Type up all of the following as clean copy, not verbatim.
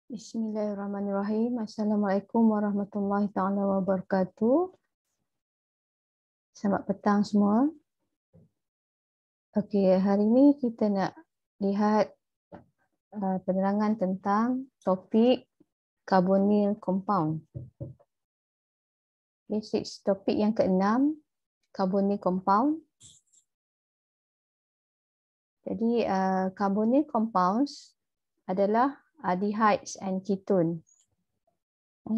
Bismillahirrahmanirrahim. Assalamualaikum warahmatullahi taala wabarakatuh. Selamat petang semua. Okey, hari ini kita nak lihat penerangan tentang topik carbonyl compound. Okay, topik yang ke-6, carbonyl compound. Jadi carbonyl compounds adalah aldehydes and ketone.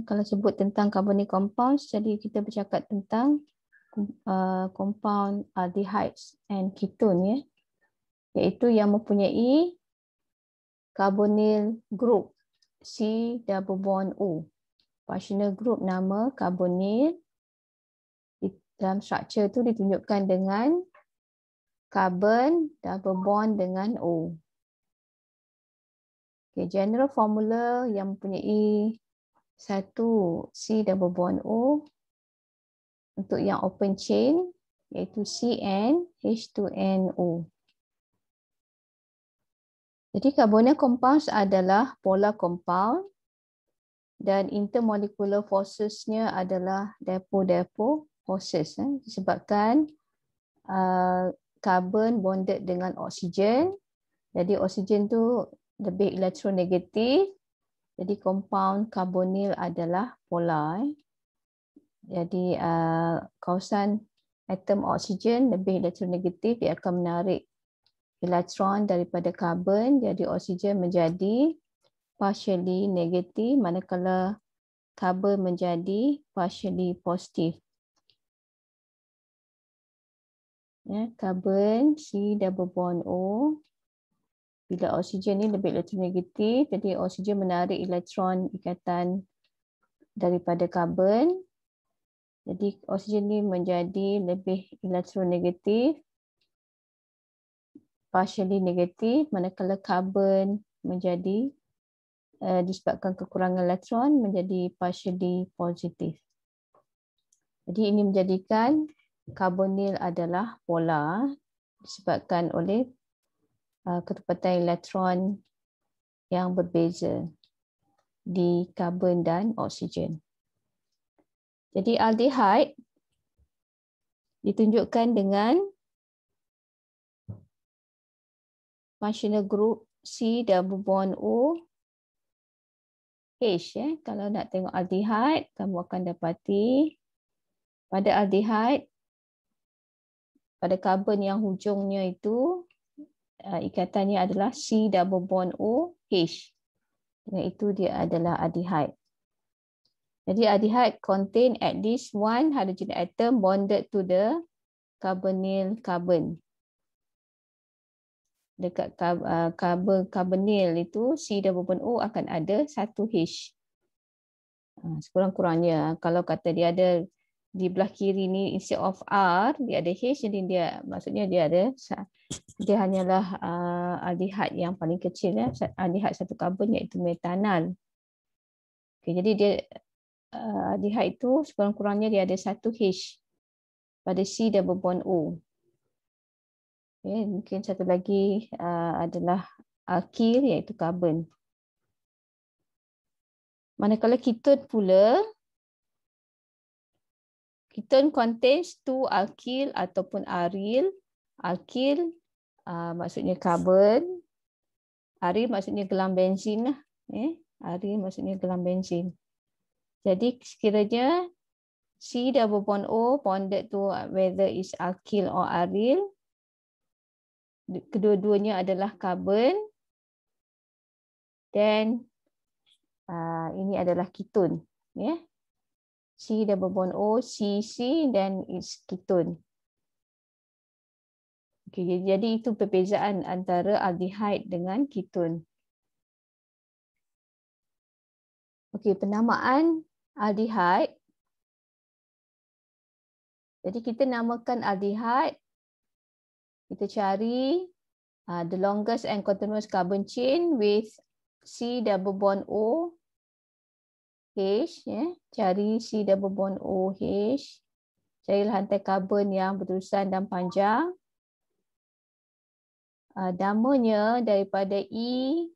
Kalau sebut tentang carbonyl compounds, jadi kita bercakap tentang compound aldehydes and ketone, ya, iaitu yang mempunyai carbonyl group C double bond O. Functional group nama carbonyl, dalam struktur tu ditunjukkan dengan carbon double bond dengan O. Okay, general formula yang mempunyai satu C double bond O untuk yang open chain iaitu CnH2nO. Jadi carbonyl compounds adalah polar compound dan intermolecular forces-nya adalah dipo-dipo forces, disebabkan carbon bonded dengan oksigen. Jadi oksigen tu lebih elektronegatif. Jadi compound carbonyl adalah polar. Jadi kawasan atom oksigen lebih elektronegatif, dia akan menarik elektron daripada karbon, jadi oksigen menjadi partially negatif, manakala karbon menjadi partially positif. Ya, karbon C double bond O, bila oksigen ni lebih elektronegatif, jadi oksigen menarik elektron ikatan daripada karbon. Jadi oksigen ni menjadi lebih elektronegatif, partially negatif, manakala karbon menjadi disebabkan kekurangan elektron menjadi partially positif. Jadi ini menjadikan carbonyl adalah polar disebabkan oleh ketepatan elektron yang berbeza di karbon dan oksigen. Jadi aldehyde ditunjukkan dengan functional group C double bond O H. Kalau nak tengok aldehyde, kamu akan dapati pada aldehyde, pada karbon yang hujungnya itu ikatannya adalah C double bond O H. Dan itu dia adalah aldehyde. Jadi aldehyde contain at least one hydrogen atom bonded to the carbonyl carbon. Dekat carbonyl itu C double bond O akan ada satu H. Sekurang-kurangnya kalau kata dia ada di belah kiri ni instead of R dia ada H, jadi dia maksudnya dia hanyalah aldehyde yang paling kecil, ya, aldehyde satu karbon iaitu metanal. Okay, jadi dia aldehyde itu sekurang-kurangnya dia ada satu H pada C double bond O. Okay, mungkin satu lagi adalah alkyl iaitu karbon. Manakala ketone pula, ketone contains two alkyl ataupun aryl. Alkyl maksudnya karbon, aryl maksudnya gelang benzin lah. Aryl maksudnya gelang benzin. Jadi sekiranya C double bond O bonded to whether is alkyl or aryl, kedua-duanya adalah karbon, dan ini adalah ketone, ya. C double bond O, CC, dan is ketone. Okay, jadi itu perbezaan antara aldehyde dengan ketone. Okey, penamaan aldehyde. Jadi kita namakan aldehyde, kita cari the longest and continuous carbon chain with C double bond O H, ya. Cari C double bond O H. Carilah rantai karbon yang berterusan dan panjang. Namanya daripada E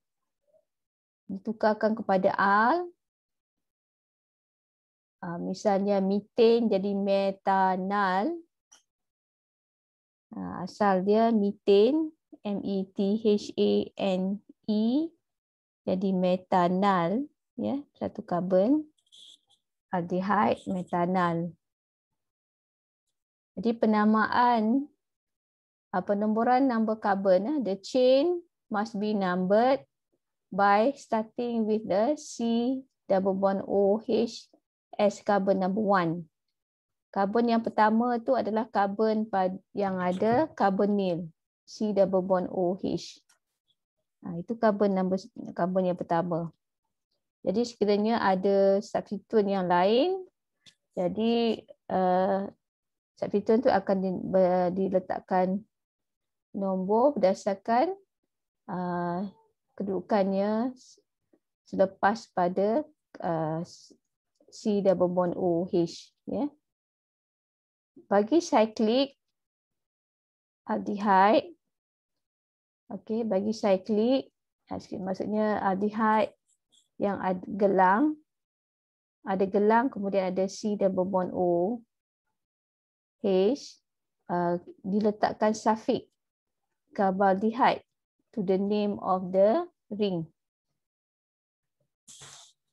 ditukarkan kepada al. Misalnya methane jadi metanal. Asal dia methane, methane, jadi metanal, ya, satu karbon aldehyde metanal. Jadi penamaan penomboran number carbon, the chain must be numbered by starting with the C double bond OH as carbon number 1. Karbon yang pertama tu adalah karbon yang ada carbonyl, C double bond OH. Itu karbon yang pertama. Jadi sekiranya ada substituen yang lain, jadi substituen tu akan diletakkan nombor berdasarkan kedudukannya selepas pada C double bond OH, ya. Bagi cyclic aldehyde, okey, bagi cyclic maksudnya aldehyde yang ada gelang kemudian ada C double bond O H, diletakkan suffix carbaldehyde to the name of the ring.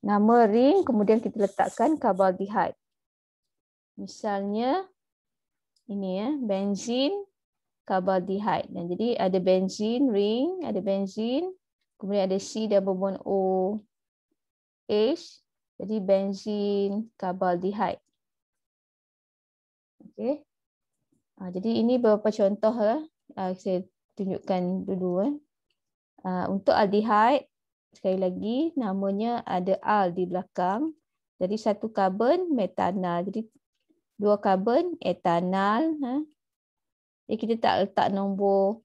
Nama ring kemudian kita letakkan carbaldehyde. Misalnya ini ya, benzin carbaldehyde. Dan jadi ada benzin ring, ada benzin, kemudian ada C double bond O H, jadi benzin carbaldehyde. Okey. Jadi ini beberapa contoh saya tunjukkan dulu. Untuk aldehyde, sekali lagi namanya ada al di belakang. Jadi satu karbon metanal. Jadi dua karbon etanal. Jadi kita tak letak nombor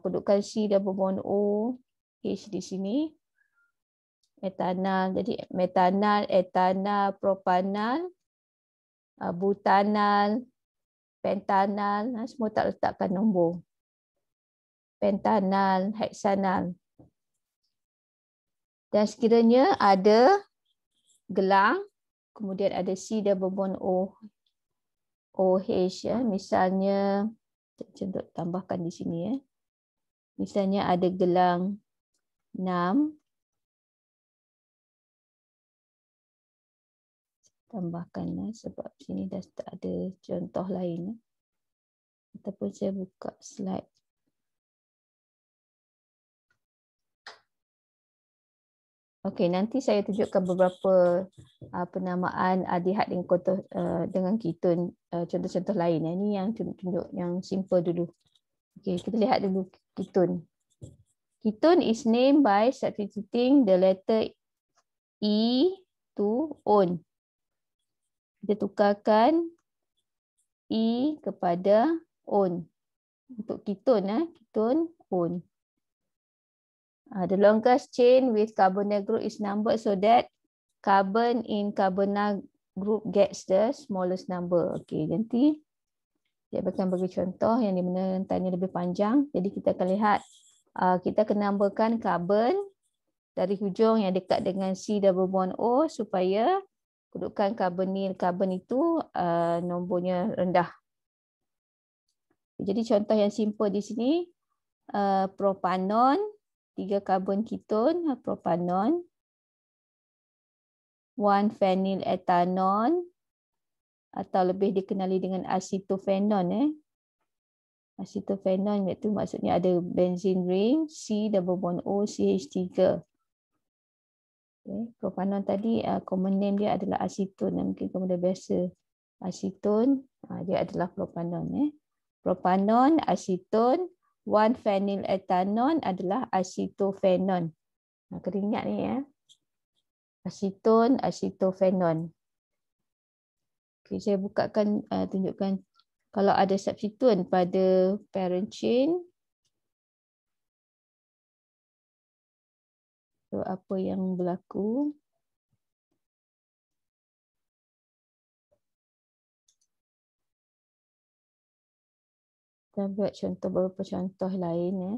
kedudukan C double bond O H di sini. Metanal. Jadi metanal, etanal, propanal, butanal, pentanal, semua tak letakkan nombor. Pentanal, heksanal. Dan sekiranya ada gelang, kemudian ada C double bond OH, ya. Misalnya, contoh tambahkan di sini ya. Misalnya ada gelang 6, tambahkan sebab sini dah tak ada contoh lain. Ataupun saya buka slide. Okey, nanti saya tunjukkan beberapa penamaan aldehyde dengan ketone, contoh-contoh lain. Ini yang tunjuk yang simple dulu. Okey, kita lihat dulu ketone. Ketone is named by substituting the letter E to on. Kita tukarkan E kepada on. Untuk ketone, ketone on. The longest chain with carbonyl group is numbered so that carbon in carbonyl group gets the smallest number. Okey, nanti dia akan bagi contoh yang di mana tanya lebih panjang. Jadi kita akan lihat, kita akan numberkan carbon dari hujung yang dekat dengan C double bond O supaya kedudukan carbonyl carbon itu nombornya rendah. Jadi contoh yang simple di sini, propanon, 3 karbon ketone, propanon, 1 phenylethanol atau lebih dikenali dengan acetophenon. Acetophenon iaitu maksudnya ada benzene ring, C double bond O CH3. Okay. Propanon tadi common name dia adalah aceton, mungkin kamu dah biasa aceton, dia adalah propanon. Propanon, aceton, 1 phenylethanol adalah acetophenon. Kena ingat ni ya. Aceton, acetophenon. Okay, saya bukakan, tunjukkan kalau ada substituen pada parent chain. So, apa yang berlaku? Kita buat contoh, beberapa contoh lain ya.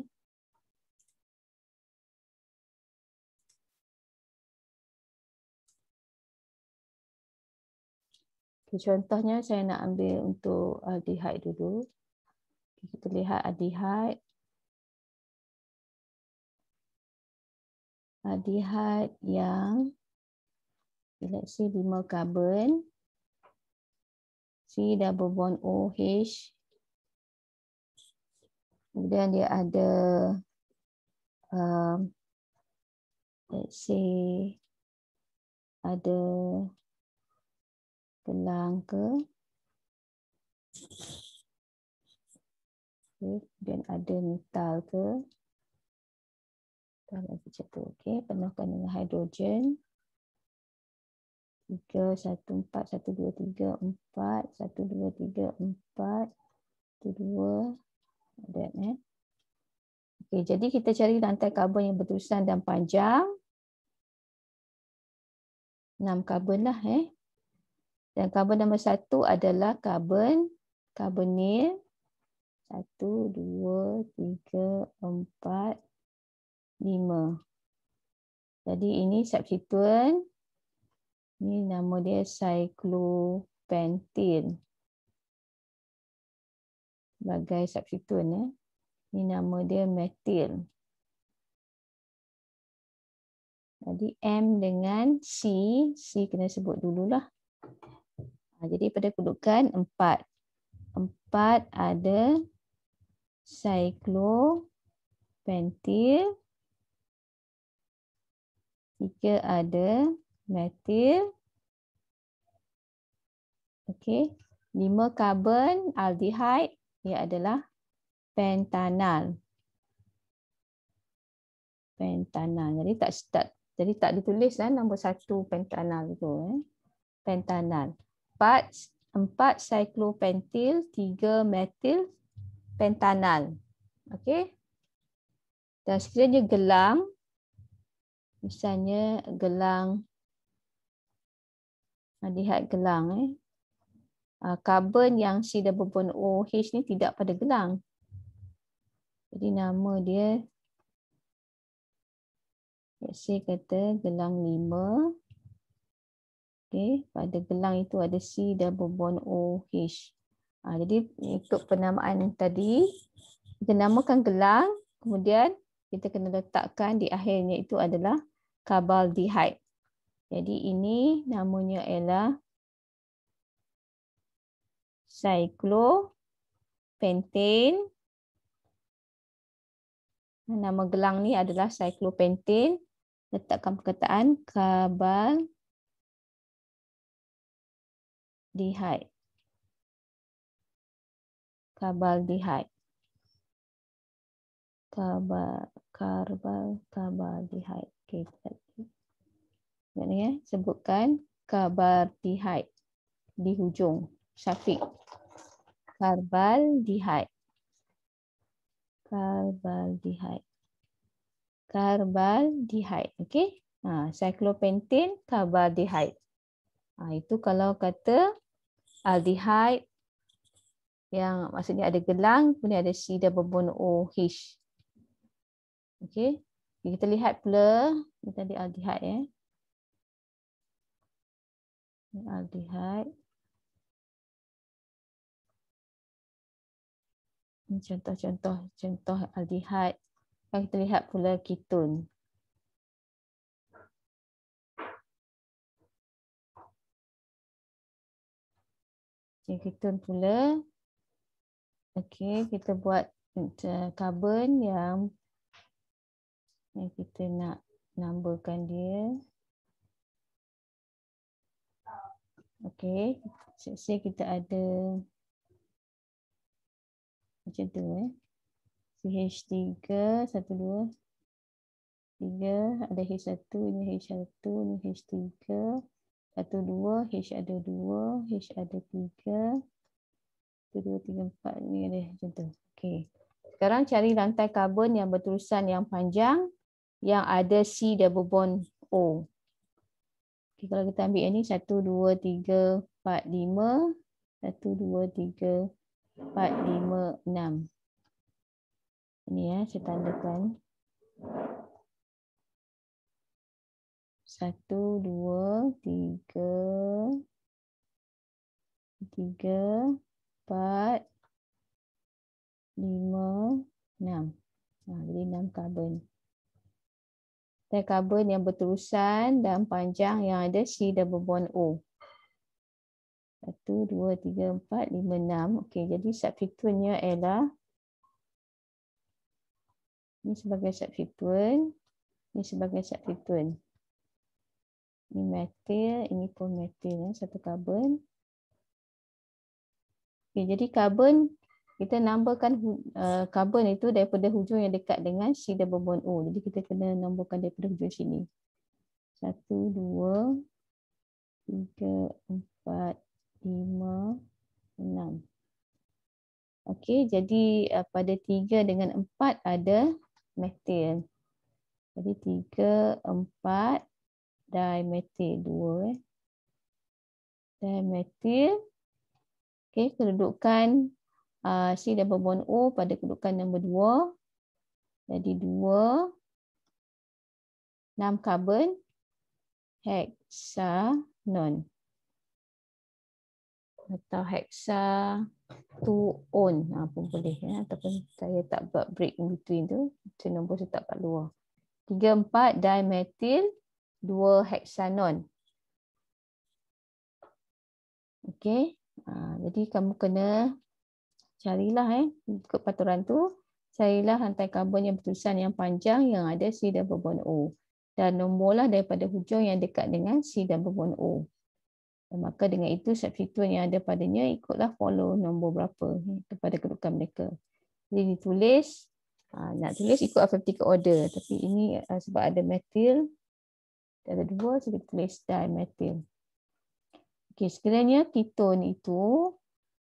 Contohnya saya nak ambil untuk aldehyde dulu. Kita lihat aldehyde. Aldehyde yang let's say 5 karbon. C double bond OH. Kemudian dia ada let's say ada gelang ke. Okay. Kemudian ada metal ke. Kita lagi macam tu. Okay. Penuhkan dengan hidrogen. 3, 1, 4, 1, 2, 3, 4, 1, 2, 3, 4, 1, 2. Dan, okay, jadi kita cari rantai karbon yang berterusan dan panjang. 6 karbon lah. Dan karbon nombor 1 adalah karbonil. 1, 2, 3, 4, 5. Jadi ini substituent. Ini nama dia cyclopentil. Sebagai substituent. Ini nama dia metil. Jadi M dengan C. C kena sebut dululah. Jadi pada kedudukan 4. 4 ada cyclopentil. 3 ada metil. Okey. 5 karbon aldehyde. Ia adalah pentanal. Pentanal. Jadi tak ditulis nombor 1 pentanal itu. Pentanal. 4 cyclopentil, 3 metil pentanal. Okey. Dan sekiranya gelang, misalnya gelang aldehyde gelang, karbon yang C double bond OH ni tidak pada gelang. Jadi nama dia, let's say kata gelang 5. Okay, pada gelang itu ada C double bond OH. Jadi ikut penamaan tadi, kita namakan gelang, kemudian kita kena letakkan di akhirnya itu adalah carbaldehyde. Jadi ini namanya ialah cyclopentane. Nama gelang ni adalah cyclopentane. Letakkan perkataan carbaldehyde. Carbaldehyde. Carbaldehyde. Okey. Maknanya sebutkan carbaldehyde di hujung suffix. Carbaldehyde. Carbaldehyde. Carbaldehyde. Okey. Cyclopentane carbaldehyde. Itu kalau kata aldehyde yang maksudnya ada gelang, kemudian ada C double bond OH. Okey. Kita lihat pula kita ada aldehyde aldehyde. Contoh aldehyde. Kita lihat pula keton. Keton pula. Okey, kita buat karbon yang kita nak numberkan dia. Okey, say kita ada macam tu CH3 1 2 3 ada H1 ini H1 ini H3 1 2 H ada 2 H ada 3 1 2 3 4 ni ada macam tu. Okey. Sekarang cari rantai karbon yang berterusan yang panjang yang ada C double bond O. Okay, kalau kita ambil ini 1 2 3 4 5 1 2 3 4 5 6. Ini saya tandakan 1 2 3 3, 4, 5, 6. Jadi 6 karbon. Dan karbon yang berterusan dan panjang yang ada C double bond O. 1, 2, 3, 4, 5, 6. Okey, jadi substituennya ialah ini sebagai substituen, ini sebagai substituen. Ini metil, ini pun metil, satu karbon. Okey, jadi karbon kita numberkan karbon itu daripada hujung yang dekat dengan C double bond O. Jadi kita kena numberkan daripada hujung sini. 1, 2, 3, 4, 5, 6. Okey, jadi pada 3 dengan 4 ada metil. Jadi 3, 4 dimetil 2. Dimetil. Okey, kedudukan C double bond O pada kedudukan nombor 2. Jadi 2, 6 karbon, hexanon. Atau hexatuon pun boleh ya, ataupun saya tak buat break in between tu, nombor tu tak kat luar. 3, 4 dimetil, 2 hexanon. Okey, jadi kamu kena carilah ikut peraturan tu, carilah rantai karbon yang berterusan yang panjang yang ada C double bond O dan nomborlah daripada hujung yang dekat dengan C double bond O. Dan maka dengan itu substituen yang ada padanya ikutlah follow nombor berapa kepada kedudukan mereka. Jadi ditulis, nak tulis ikut alphabetical order, tapi ini sebab ada metil, ada 2, jadi tulis dimetil. Okey, sekiranya keton itu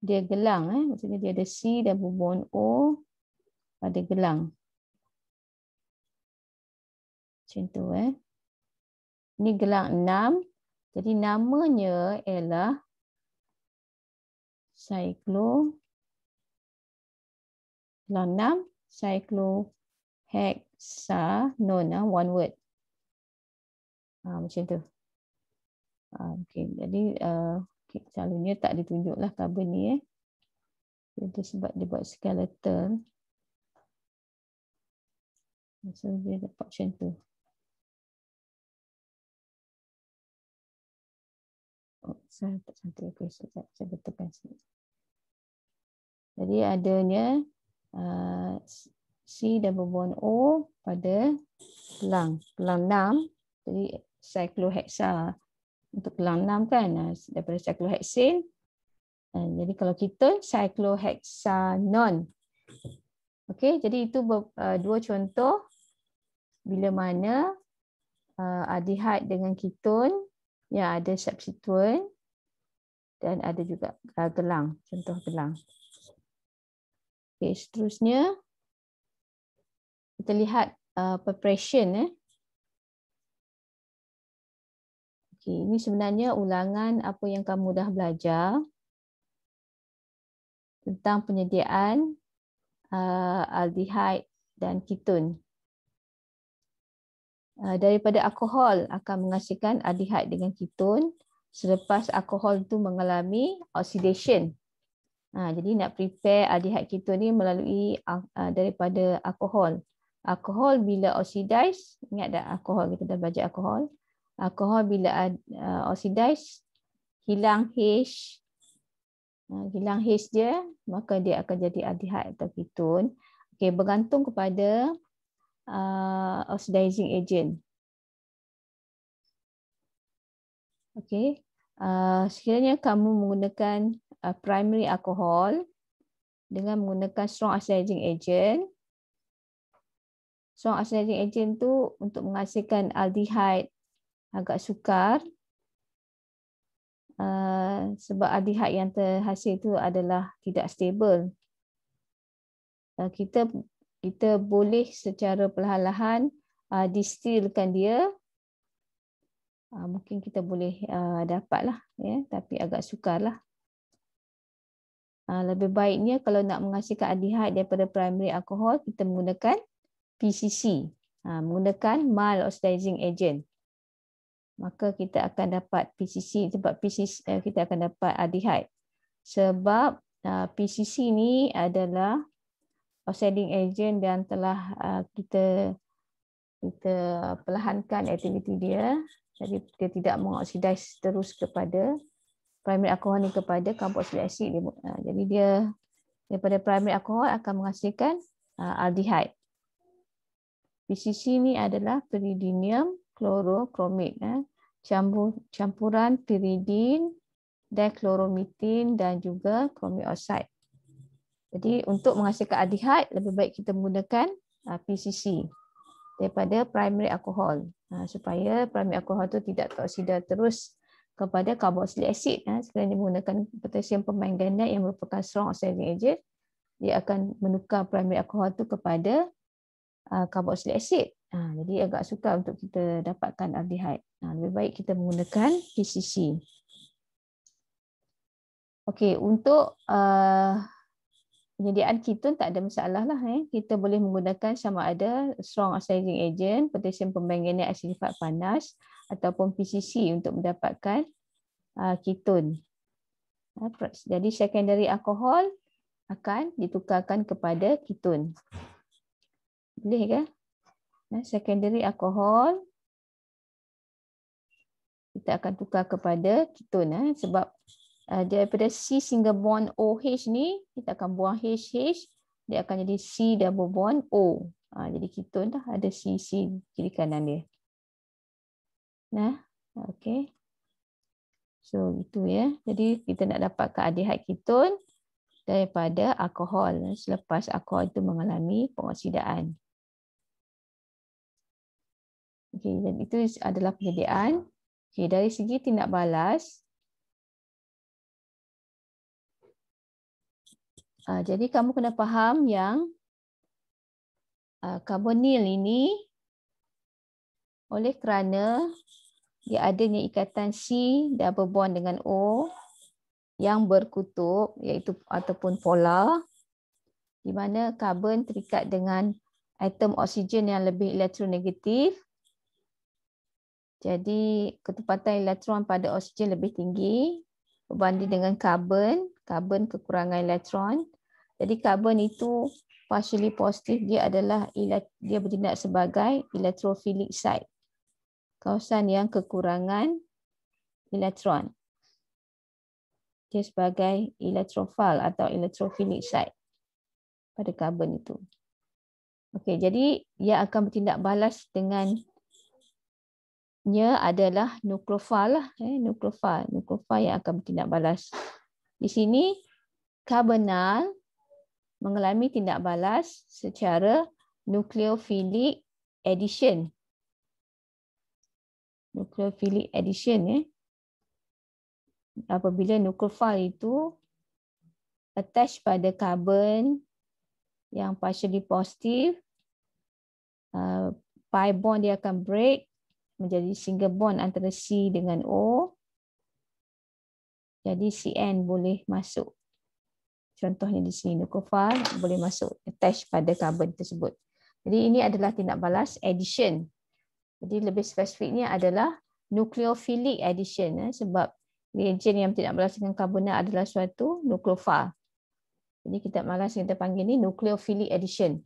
dia gelang, maksudnya dia ada C dan bond O pada gelang. Macam tu Ini gelang 6. Jadi namanya ialah gelang 6 cyclohexanon, one word. Macam tu. Okay, jadi selalunya tak ditunjuklah karbon ni Jadi sebab dia buat skeletal. So dia dapat macam tu. Saya tak cantik. Okay, saya betulkan sini. Jadi adanya C double bond O pada gelang 6. Jadi cyclohexa untuk gelang 6 kan, daripada cyclohexane. Jadi kalau keton cyclohexanon. Okey, jadi itu dua contoh bila mana aldehyde dengan keton yang ada substituen dan ada juga gelang, contoh gelang. Okey, seterusnya kita lihat preparation. Okey, ini sebenarnya ulangan apa yang kamu dah belajar tentang penyediaan aldehyde dan keton. Daripada alkohol akan menghasilkan aldehyde dengan keton selepas alkohol itu mengalami oxidation. Jadi nak prepare aldehyde keton ni melalui daripada alkohol. Alkohol bila oxidize, ingat tak alkohol, kita dah belajar alkohol. Alkohol bila oxidize, hilang H. Hilang H dia, maka dia akan jadi aldehyde atau keton. Okey, bergantung kepada oxidizing agent. Okey, sekiranya kamu menggunakan primary alcohol dengan menggunakan strong oxidizing agent. Strong oxidizing agent tu untuk menghasilkan aldehyde agak sukar. Sebab aldehyde yang terhasil itu adalah tidak stable. Kita boleh secara perlahan-lahan distilkan dia. Mungkin kita boleh dapatlah, ya, tapi agak sukarlah. Lebih baiknya kalau nak menghasilkan aldehyde daripada primary alcohol, kita menggunakan PCC, menggunakan mild oxidizing agent. Maka kita akan dapat PCC, sebab PCC kita akan dapat aldehyde. sebab PCC ni adalah oxidizing agent dan telah kita perlahankan aktiviti dia. Jadi dia tidak mengoksidize terus kepada primary alkohol ni kepada carboxylic acid. Jadi dia daripada primary alkohol akan menghasilkan aldehyde. PCC ni adalah pyridinium chlorochromate, campuran pyridin, dichloromethin dan juga chromate oxide. Jadi untuk menghasilkan aldehyde lebih baik kita menggunakan PCC daripada primary alkohol, supaya primary alkohol tu tidak teroksida terus kepada carboxylic acid. Sekiranya menggunakan potassium permanganat yang merupakan strong oxidizing agent, dia akan menukar primary alkohol tu kepada carboxylic acid. Jadi agak sukar untuk kita dapatkan aldehyde. Lebih baik kita menggunakan PCC. Okey, untuk penyediaan ketone tak ada masalah lah. Kita boleh menggunakan sama ada strong oxidizing agent, potassium permanganat acidified panas ataupun PCC untuk mendapatkan ketone. Jadi secondary alkohol akan ditukarkan kepada ketone. Boleh ke? Secondary alkohol kita akan tukar kepada ketone sebab daripada C single bond OH ni kita akan buang HH, dia akan jadi C double bond O. Jadi ketone dah ada C kiri kanan dia. Okey. So itu ya. Jadi kita nak dapatkan aldehyde ketone daripada alkohol selepas alkohol itu mengalami pengoksidaan. Okey, dan itu adalah penyediaan. Okey, dari segi tindak balas, jadi kamu kena faham yang karbonil ini oleh kerana dia adanya ikatan C double bond dengan O yang berkutub iaitu ataupun polar, di mana karbon terikat dengan atom oksigen yang lebih elektronegatif. Jadi ketepatan elektron pada oksigen lebih tinggi berbanding dengan karbon kekurangan elektron. Jadi karbon itu partially positif, dia bertindak sebagai electrophilic site, kawasan yang kekurangan elektron. Dia sebagai electrophile atau electrophilic site pada karbon itu. Okey, jadi ia akan bertindak balas dengannya adalah nukleofil lah, nukleofil yang akan bertindak balas. Di sini karbonal mengalami tindak balas secara nucleophilic addition. Nucleophilic addition apabila nukleofil itu attach pada karbon yang partially positif, pi bond dia akan break menjadi single bond antara C dengan O. Jadi CN boleh masuk. Contohnya di sini nukleofil boleh masuk attach pada karbon tersebut. Jadi ini adalah tindak balas addition. Jadi lebih spesifiknya adalah nucleophilic addition, sebab reagen yang tidak balas dengan karbonat adalah suatu nukleofil. Jadi kita balas yang kita panggil ni nucleophilic addition.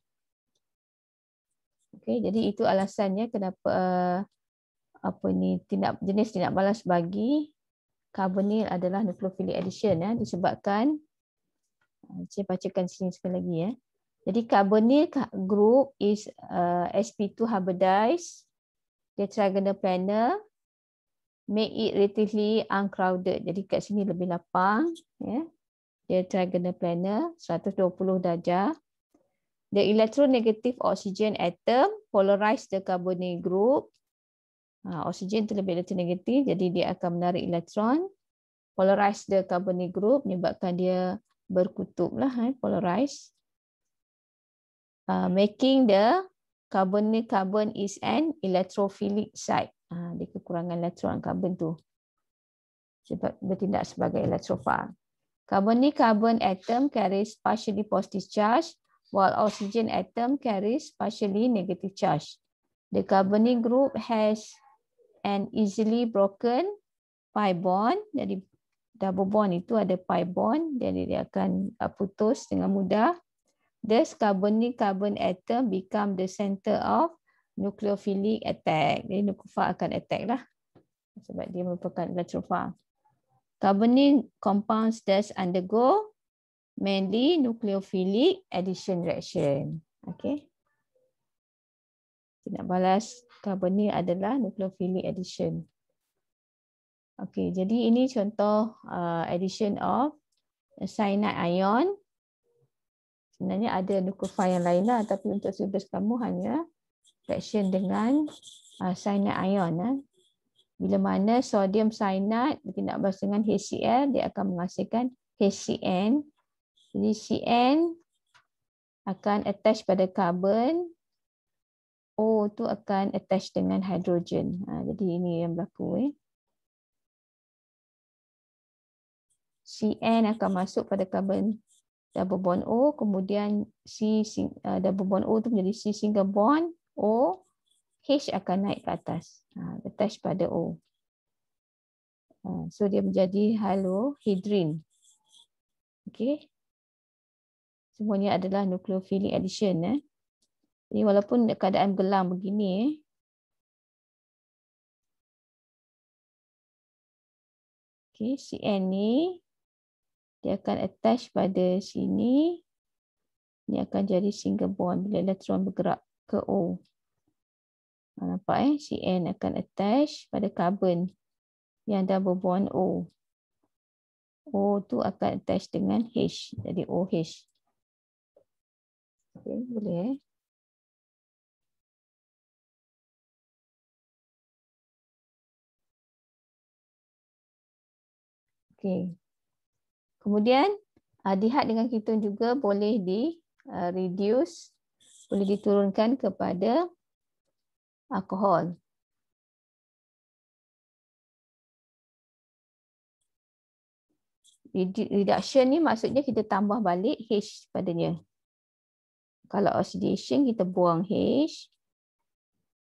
Okey, jadi itu alasannya kenapa jenis tindak balas bagi karbonil adalah nucleophilic addition, disebabkan saya bacakan sini sekali lagi ya. Jadi carbonyl group is sp2 hybridized, tetragonal planar, make it relatively uncrowded. Jadi kat sini lebih lapang ya. Tetragonal planar 120 darjah. The electronegative oxygen atom polarize the carbonyl group. Oksigen itu lebih elektronegatif, jadi dia akan menarik elektron. Polarize the carbonyl group menyebabkan dia berkutub lah, polarize. Making the carbonyl carbon is an electrophilic site. Dia kekurangan elektron karbon tu, sebab bertindak sebagai electrophile. Carbonyl carbon atom carries partially positive charge, while oxygen atom carries partially negative charge. The carbonyl group has an easily broken pi bond. Jadi double bond itu ada pi bond, jadi dia akan putus dengan mudah. Thus, carbonyl carbon atom become the center of nucleophilic attack. Jadi nucleophile akan attack lah sebab dia merupakan electrophile. Carbonyl compounds thus undergo mainly nucleophilic addition reaction. Okay. Tindak balas carbonyl adalah nucleophilic addition. Okay, jadi ini contoh addition of cyanide ion. Sebenarnya ada nucleophile yang lain lah, tapi untuk syllabus kamu hanya reaction dengan cyanide ion. Bila mana sodium cyanide bertindak balas dengan HCl, dia akan menghasilkan HCN. Jadi CN akan attach pada carbon, O tu akan attach dengan hidrogen. Jadi ini yang berlaku. CN akan masuk pada carbon double bond O, kemudian double bond O tu menjadi C single bond O, H akan naik ke atas, attach pada O. So dia menjadi halohydrin. Okay. Semuanya adalah nucleophilic addition. Jadi walaupun keadaan gelam begini, okay, CN ni dia akan attach pada sini. Ini akan jadi single bond bila elektron bergerak ke O. Nampak CN akan attach pada carbon yang double bond O. O tu akan attach dengan H. Jadi OH. Okay, boleh Okay. Kemudian aldehyde dengan ketone juga boleh reduce, boleh diturunkan kepada alkohol. Reduction ni maksudnya kita tambah balik H padanya. Kalau oxidation kita buang H.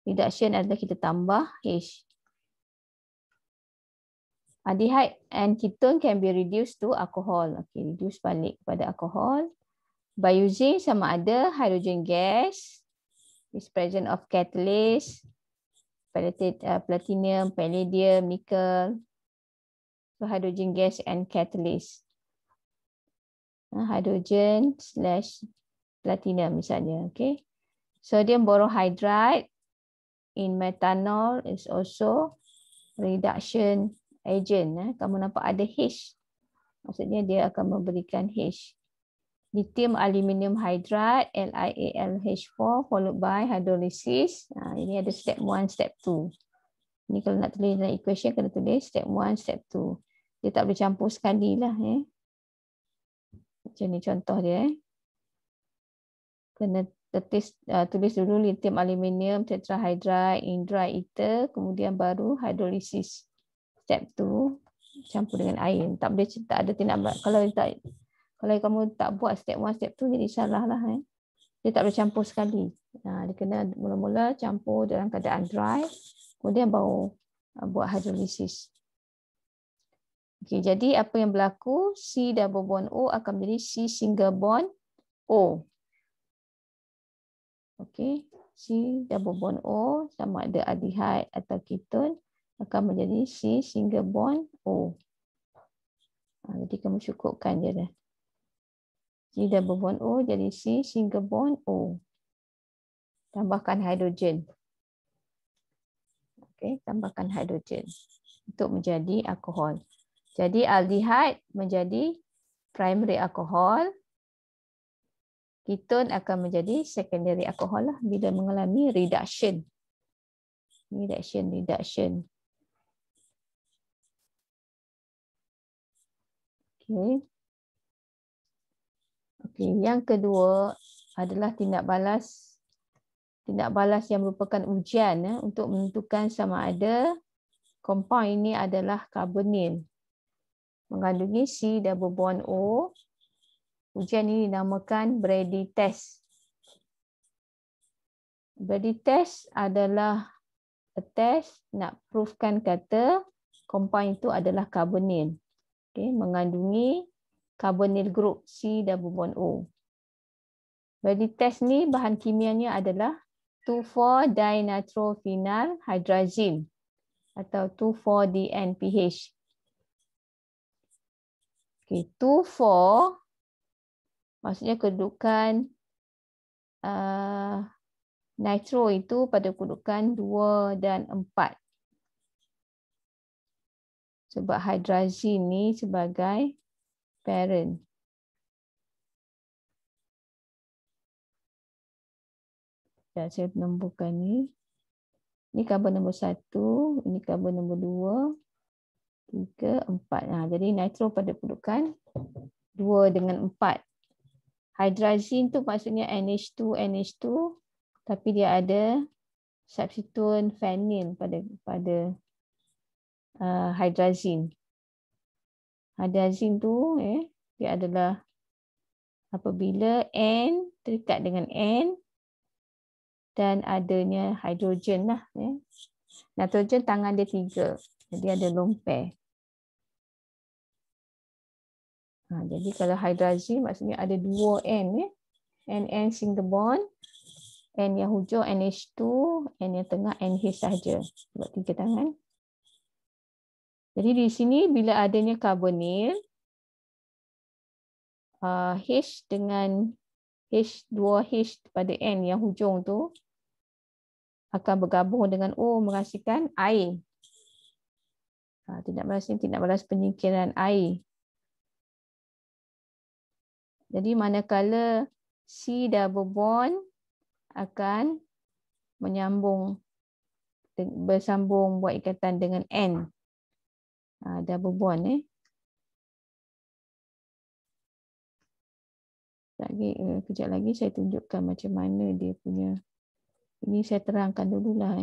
Reduction adalah kita tambah H. Aldehyde and ketone can be reduced to alcohol. Okay, reduce balik kepada alcohol by using sama ada hydrogen gas, is present of catalyst, platinum, palladium, nickel. So hydrogen gas and catalyst. Hydrogen / platinum misalnya. Okay. Sodium borohydride in methanol is also reduction agent. Kamu nampak ada H. Maksudnya dia akan memberikan H. Lithium aluminium hydride LiAlH4 followed by hydrolysis. Ini ada step 1, step 2. Ini kalau nak tulis dalam equation kena tulis step 1, step 2. Dia tak boleh campur sekali lah. Macam ni contoh dia. Kena tulis dulu lithium aluminium tetrahydride in dry ether, kemudian baru hydrolysis. Step 2 campur dengan air. Tak boleh, tak ada tindak. Kalau kamu tak buat step 1, step 2 jadi salah lah. Dia tak boleh campur sekali. Dia kena mula-mula campur dalam keadaan dry, kemudian baru buat hydrolysis. Okay, jadi apa yang berlaku? C double bond O akan menjadi C single bond O. Okay, C double bond O sama ada aldehyde atau ketone akan menjadi C single bond O. Jadi kamu cukupkan je dah. C double bond O jadi C single bond O. Tambahkan hidrogen. Okay, tambahkan hidrogen untuk menjadi alkohol. Jadi aldehyde menjadi primary alkohol. Ketone akan menjadi secondary alkohol lah bila mengalami reduction. Reduction. Okay, yang kedua adalah tindak balas yang merupakan ujian untuk menentukan sama ada compound ini adalah carbonyl mengandungi C double bond O. Ujian ini dinamakan Brady test. Brady test adalah a test nak proofkan kata compound itu adalah carbonyl. Okay, mengandungi carbonyl group C double bond O. Ready test ni bahan kimianya adalah 2,4-dinitrophenyl hydrazine atau 2,4-DNPH. Okay, 2,4 maksudnya kedudukan nitro itu pada kedudukan 2 dan 4. Sebab hydrazine ni sebagai parent. Dan saya nomborkan ni. Ini karbon nombor 1, ini karbon nombor 2, 3, 4. Jadi nitro pada kedudukan 2 dengan 4. Hydrazine tu maksudnya NH2, NH2, tapi dia ada substituent phenyl pada hydrazine. Hydrazine tu dia adalah apabila N terikat dengan N dan adanya hidrogen lah. Nitrogen tangan dia 3. Jadi ada lone pair. Jadi kalau hydrazine maksudnya ada 2 N. N single bond. N yang hujung NH2. N yang tengah NH sahaja. Sebab 3 tangan. Jadi di sini bila adanya carbonyl. H dengan H2H pada N yang hujung tu akan bergabung dengan O menghasilkan air. Tindak balas penyingkiran air. Jadi manakala C double bond akan bersambung buat ikatan dengan N. Double bond Kejap lagi saya tunjukkan macam mana dia punya. Ini saya terangkan dululah.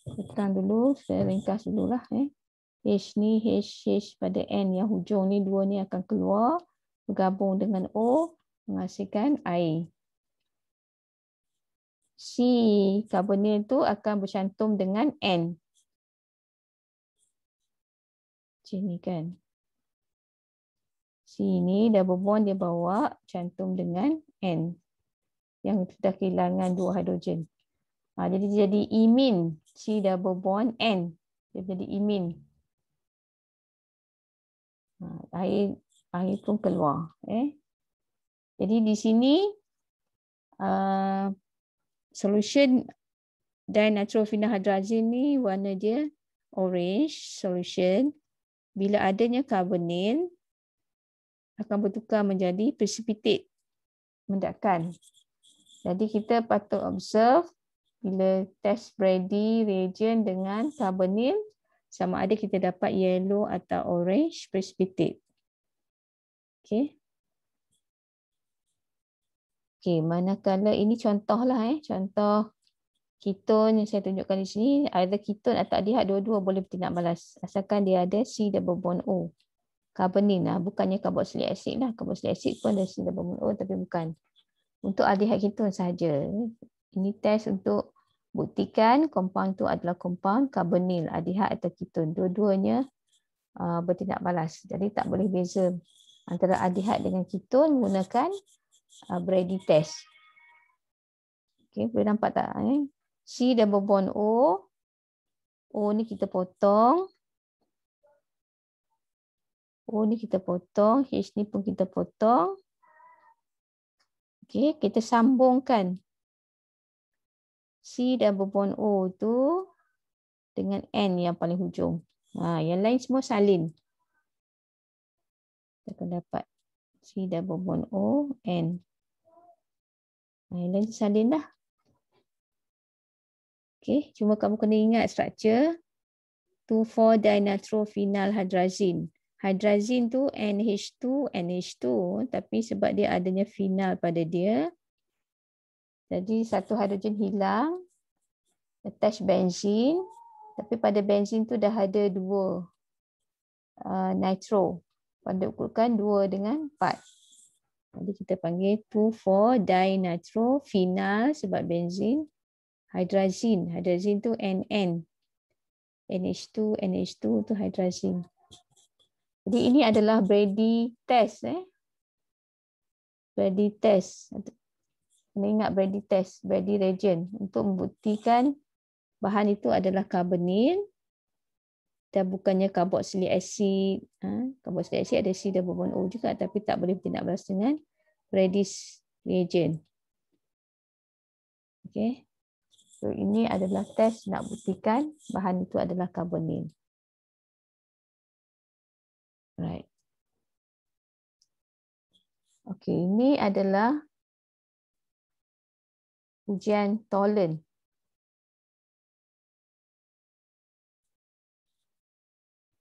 Saya terang dulu, saya ringkas dululah. H ni, H pada N yang hujung ni, 2 ni akan keluar, bergabung dengan O, menghasilkan air. C carbonyl tu akan bercantum dengan N. Macam ni kan. C ni double bond dia bawa cantum dengan N. Yang sudah kehilangan 2 hidrogen. Jadi dia jadi imine. C double bond N. Dia jadi imine. Air pun keluar. Jadi di sini solution dinitrophenyl hydrazine ni warna dia orange solution. Bila adanya carbonyl akan bertukar menjadi precipitate. Mendakan. Jadi kita patut observe bila test Brady reagent dengan carbonyl sama ada kita dapat yellow atau orange precipitate. Okey. Okey, manakala ini contohlah contoh keton yang saya tunjukkan di sini, ada keton atau aldehyde dua-dua boleh bertindak balas asalkan dia ada C double bond O. Carbonyl bukannya carboxylic acid lah. Carboxylic acid pun ada C double bond O tapi bukan. Untuk aldehyde keton saja. Ini test untuk buktikan compound tu adalah compound carbonyl, aldehyde atau keton. Dua-duanya bertindak balas. Jadi tak boleh beza antara aldehyde dengan keton menggunakan Brady test. Okey, boleh nampak tak? C double bond O. O ni kita potong. O ni kita potong. H ni pun kita potong. Okey, kita sambungkan C double bond O tu dengan N yang paling hujung. Yang lain semua salin. Kita akan dapat C double bond O, N. Yang lain salin dah. Okey, cuma kamu kena ingat struktur 2,4-dinitrophenyl hydrazine. Hydrazine tu NH2, NH2. Tapi sebab dia adanya phenyl pada dia, jadi satu hidrogen hilang. Attach benzene. Tapi pada benzene tu dah ada 2 nitro. Pada ukuran 2 dengan 4. Jadi kita panggil 2,4-dinitrophenyl sebab benzene. Hydrazine. Hydrazine tu NN. NH2, NH2 tu hydrazine. Jadi ini adalah Brady test. Brady test. Kena ingat Brady test, Brady reagent untuk membuktikan bahan itu adalah carbonyl dan bukannya carboxylic acid. Carboxylic acid ada C double bond O juga, tapi tak boleh bertindak balas dengan Brady's reagent. Okay. So ini adalah test nak buktikan bahan itu adalah carbonyl. Right. Okay, ini adalah ujian Tolen.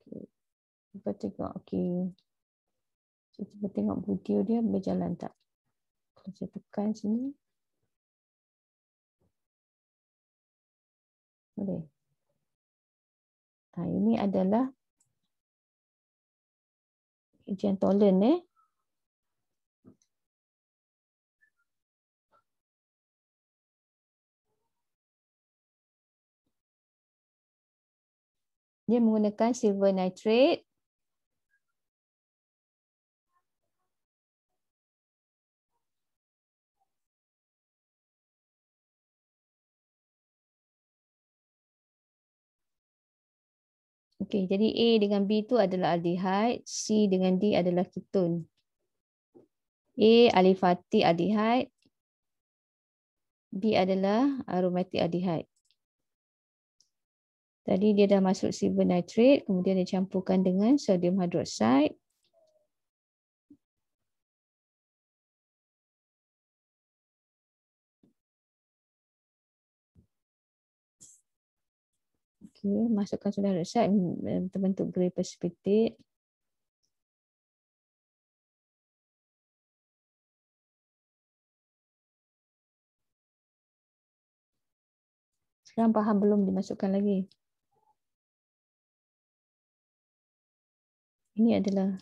Okay. Cuba tengok. Okay. Cuba tengok video dia berjalan tak. Kalau saya tekan sini. Boleh. Ini adalah ujian Tolen. Dia menggunakan silver nitrate. Okey, jadi A dengan B itu adalah aldehyde, C dengan D adalah ketone. A aliphatic aldehyde, B adalah aromatic aldehyde. Tadi dia dah masuk silver nitrate, kemudian dia campurkan dengan sodium hydroxide. Okey, masukkan sodium hydroxide terbentuk grey precipitate. Sekarang bahan belum dimasukkan lagi. Ini adalah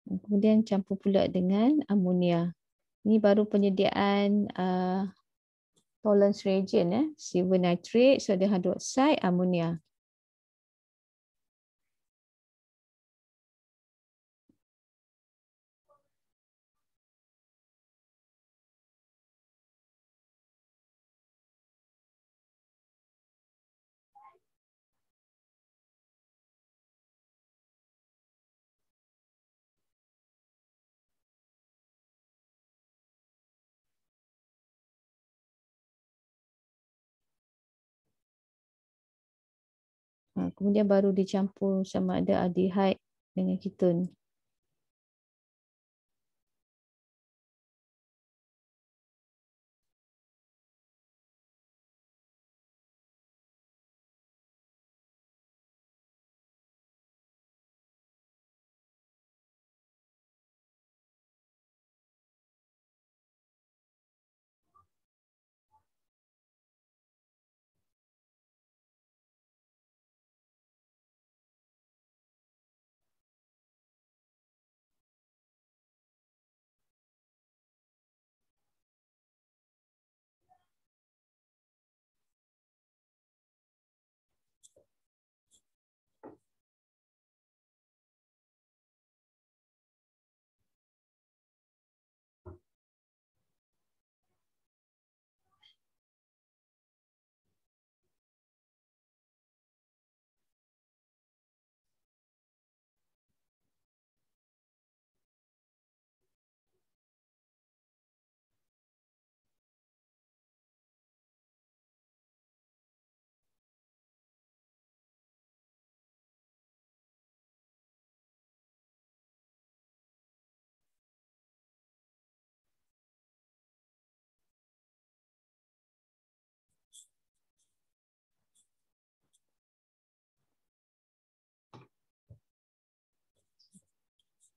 kemudian campur pula dengan amonia. Ini baru penyediaan tolerance reagent, silver nitrate, sodium hydroxide, amonia. Kemudian baru dicampur sama ada aldehyde dengan ketone.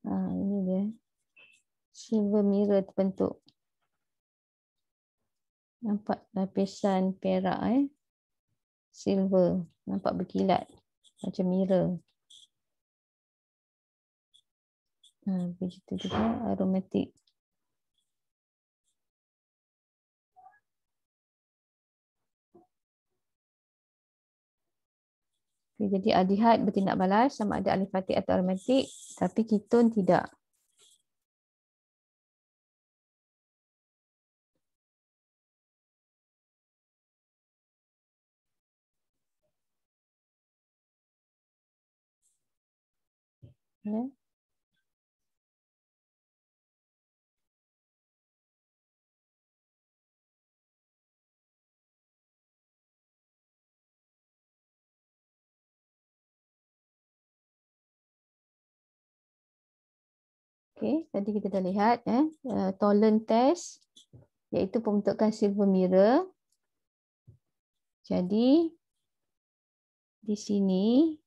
Ini dia. Silver mirror terbentuk. Nampak lapisan perak silver. Nampak berkilat. Macam mirror. Begitu juga aromatic. Okay, jadi aldehyde bertindak balas sama ada alifatik atau aromatik, tapi keton tidak. Ya. Okay, tadi kita dah lihat Tollern test, iaitu pembentukan silver mirror. Jadi di sini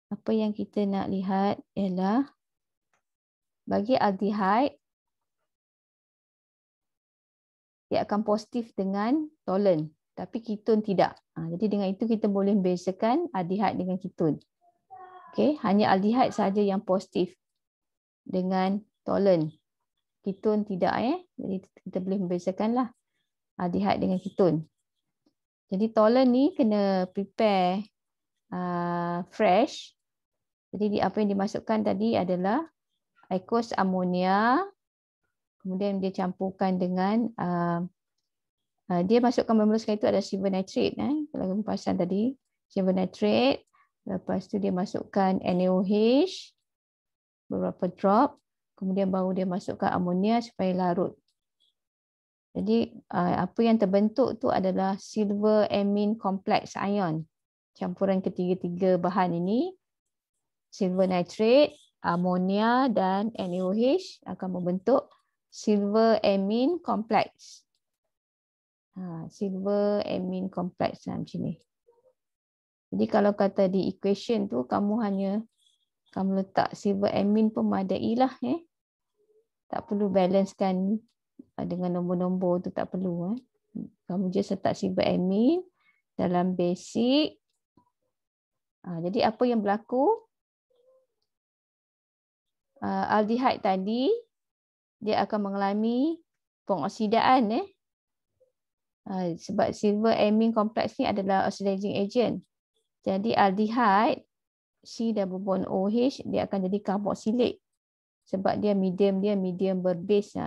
apa yang kita nak lihat ialah bagi aldehyde dia akan positif dengan Tollern, tapi keton tidak. Jadi dengan itu kita boleh membezakan aldehyde dengan keton. Okay, hanya aldehyde saja yang positif dengan Tollern. Keton tidak Jadi kita boleh membezakanlah aldehyde dengan keton. Jadi Tollern ni kena prepare fresh. Jadi apa yang dimasukkan tadi adalah aqueous ammonia, kemudian dia campurkan dengan dia masukkan bermula sekali itu ada silver nitrate. Kalau kamu perasan tadi silver nitrate. Lepas tu dia masukkan NaOH beberapa drop. Kemudian baru dia masukkan amonia supaya larut. Jadi apa yang terbentuk tu adalah silver amine complex ion. Campuran ketiga-tiga bahan ini, silver nitrate, amonia dan NaOH akan membentuk silver amine complex. Silver amine complex macam ni. Jadi kalau kata di equation tu kamu letak silver amine pun madai lah. Tak perlu balancekan dengan nombor-nombor tu, tak perlu. Kamu just letak silver amine dalam basic. Jadi apa yang berlaku? Aldehyde tadi dia akan mengalami pengoksidaan. Sebab silver amine complex ni adalah oxidizing agent. Jadi aldehyde C double bond OH dia akan jadi carboxylate. Sebab dia medium berbase,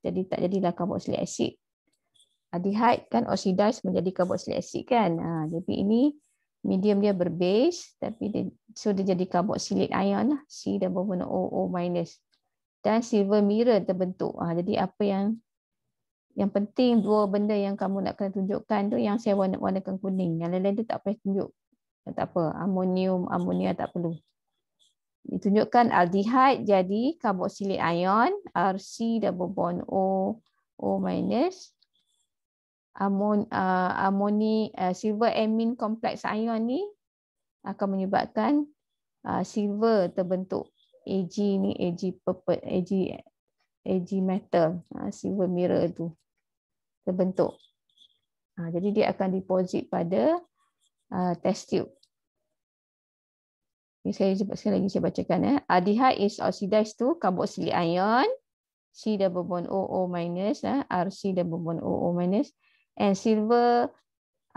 jadi tak jadilah carboxylic acid. Aldehyde kan oxidize menjadi carboxylic acid kan. Jadi ini medium dia berbase, tapi dia jadi carboxylate ion lah, C double bond OO minus. Dan silver mirror terbentuk. Jadi apa yang penting dua benda yang kamu nak kena tunjukkan tu yang saya warnakan kuning. Yang lain-lain tu tak payah tunjuk. Tak apa, amonia tak perlu. Ditunjukkan aldehyde jadi carboxylate ion RC double bond O minus. Silver amine complex ion ni akan menyebabkan silver terbentuk. Ag ni Ag purple, Ag metal, silver mirror tu terbentuk. Jadi dia akan deposit pada test tube. Sekali lagi saya bacakan. Aldehyde is oxidized to carboxylate ion C double bond OO minus, RC double bond OO minus, and silver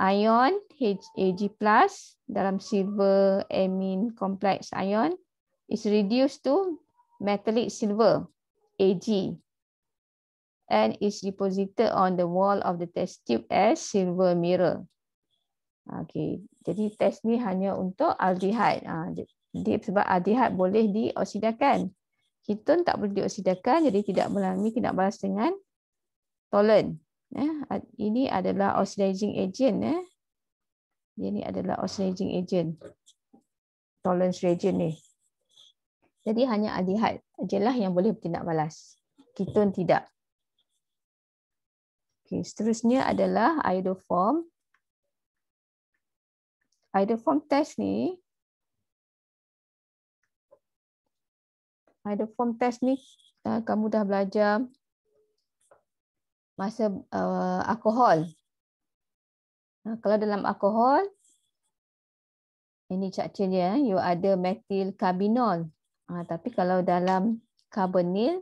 ion Ag plus dalam silver amine complex ion is reduced to metallic silver Ag and is deposited on the wall of the test tube as silver mirror. Okay, jadi test ni hanya untuk aldehyde. Jadi sebab aldehyde boleh dioksidakan. Keton tak boleh dioksidakan, jadi tidak mengalami tindak balas dengan Tollern. Ini adalah oxidizing agent. Ini adalah oxidizing agent. Tollern's reagent ni. Jadi hanya aldehyde ajalah yang boleh bertindak balas. Keton tidak. Okay, seterusnya adalah iodoform. Iodoform test ni, kamu dah belajar masa alkohol. Kalau dalam alkohol, ini structure dia, you ada methyl carbinol. Tapi kalau dalam carbonyl,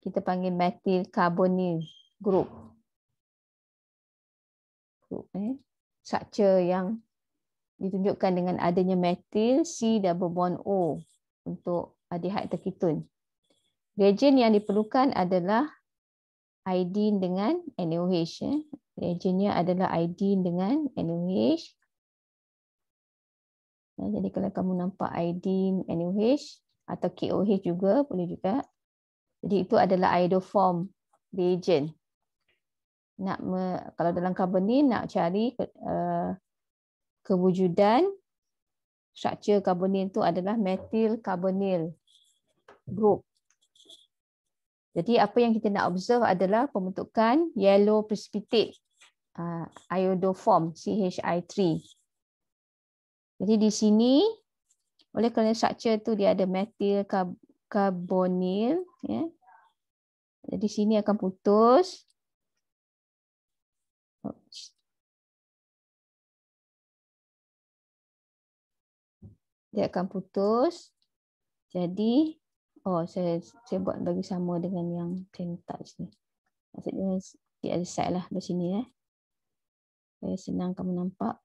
kita panggil methyl carbonyl group. Structure yang ditunjukkan dengan adanya metil C double bond O untuk aldehyde terketun. Reagen yang diperlukan adalah iodine dengan NaOH. Reagennya adalah iodine dengan NaOH. Jadi kalau kamu nampak iodine NaOH atau KOH juga boleh juga. Jadi itu adalah iodoform reagen. Kalau dalam karbonil nak cari kewujudan struktur karbonil itu adalah metil karbonil group. Jadi apa yang kita nak observe adalah pembentukan yellow precipitate iodoform CHI3. Jadi di sini oleh kerana struktur tu dia ada metil karbonil, ya. Jadi sini akan putus. Dia akan putus. Jadi saya buat bagi sama dengan yang saya letak sini. Maksudnya di other side lah di sini, supaya senang kamu nampak.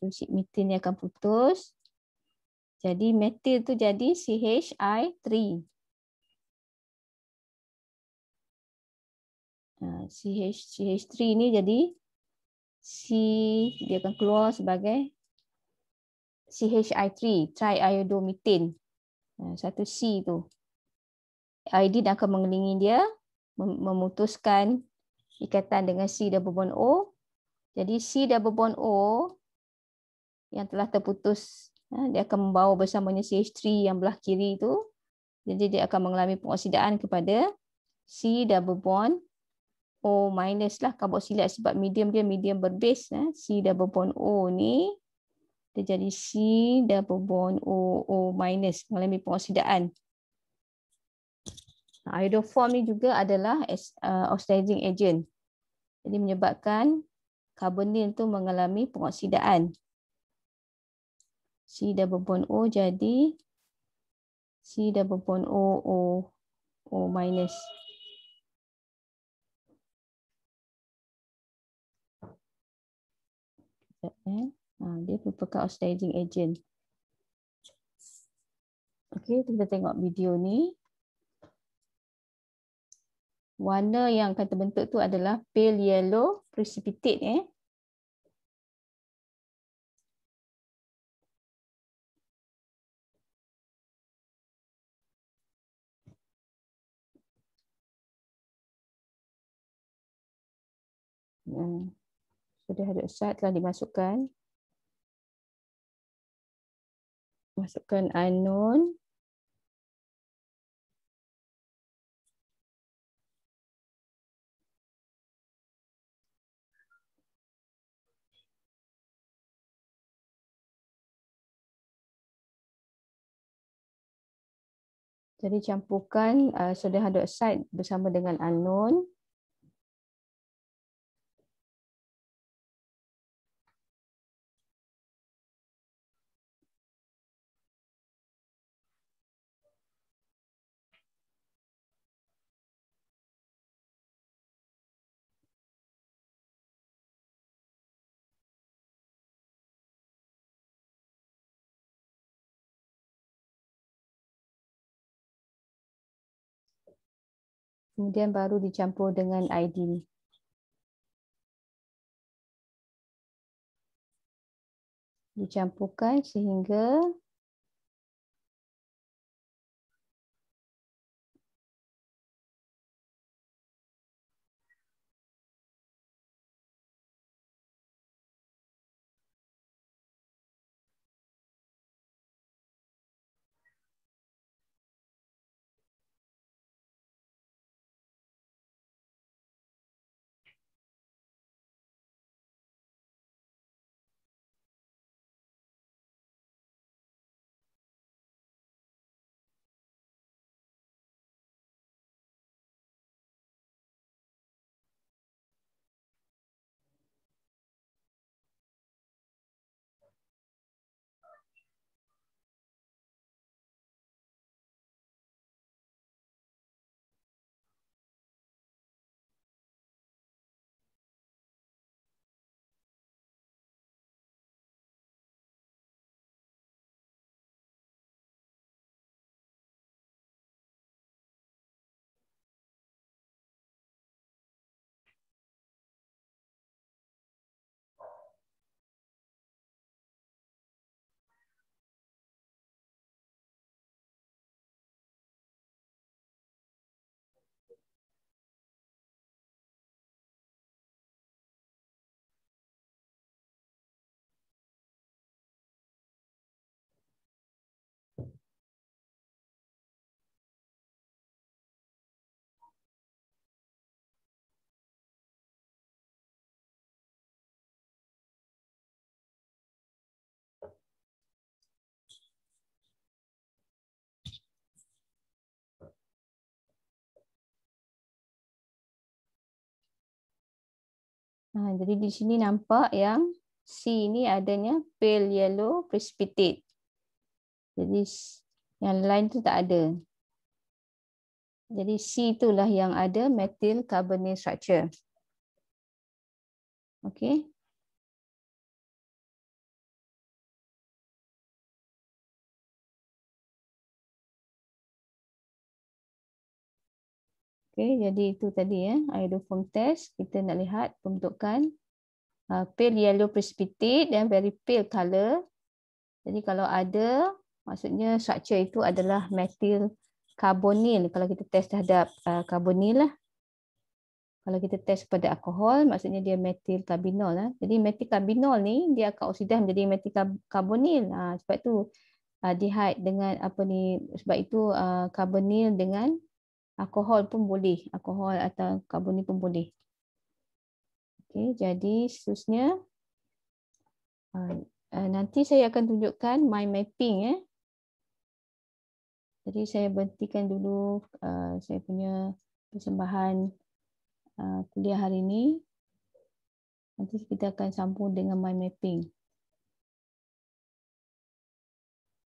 Fusik metil ni akan putus. Jadi metil tu jadi CHI3. CH3 ni jadi dia akan keluar sebagai CHI3, triiodomethane. Satu C tu. Iodine akan mengelilingi dia, memutuskan ikatan dengan C double bond O. Jadi C double bond O yang telah terputus, dia akan membawa bersamanya CH3 yang belah kiri tu. Jadi dia akan mengalami pengoksidaan kepada C double bond O minus lah, karboksilat, sebab medium dia medium berbase. C double bond O ni dia jadi C double bond O minus, mengalami pengoksidaan. Iodoform ni juga adalah oxidizing agent. Jadi menyebabkan karbonil tu mengalami pengoksidaan. C double bond O jadi C double bond O minus. Dia merupakan oxidizing agent. Okey, kita tengok video ni. Warna yang akan terbentuk tu adalah pale yellow precipitate. Soda hidroksida telah dimasukkan. Masukkan anon. Jadi campurkan soda hidroksida bersama dengan anon. Kemudian baru dicampur dengan iodine. Dicampurkan sehingga Jadi di sini nampak yang C ni adanya pale yellow precipitate. Jadi yang lain tu tak ada. Jadi C itulah yang ada methyl carbonyl structure. Okey. Okey, jadi itu tadi ya, iodoform test. Kita nak lihat pembentukan pale yellow precipitate dan very pale color. Jadi kalau ada, maksudnya structure itu adalah methyl carbonyl. Kalau kita test terhadap carbonyl lah. Kalau kita test pada alkohol, maksudnya dia metil karbinol lah. Jadi metil karbinol ni dia akan oksidah menjadi metil karbonil. Sebab itu aldehyde dengan apa ni, sebab itu karbonil dengan alkohol pun boleh, alkohol atau karbonil pun boleh. Okey, jadi seterusnya nanti saya akan tunjukkan mind mapping . Jadi saya berhentikan dulu saya punya persembahan kuliah hari ini. Nanti kita akan sambung dengan mind mapping.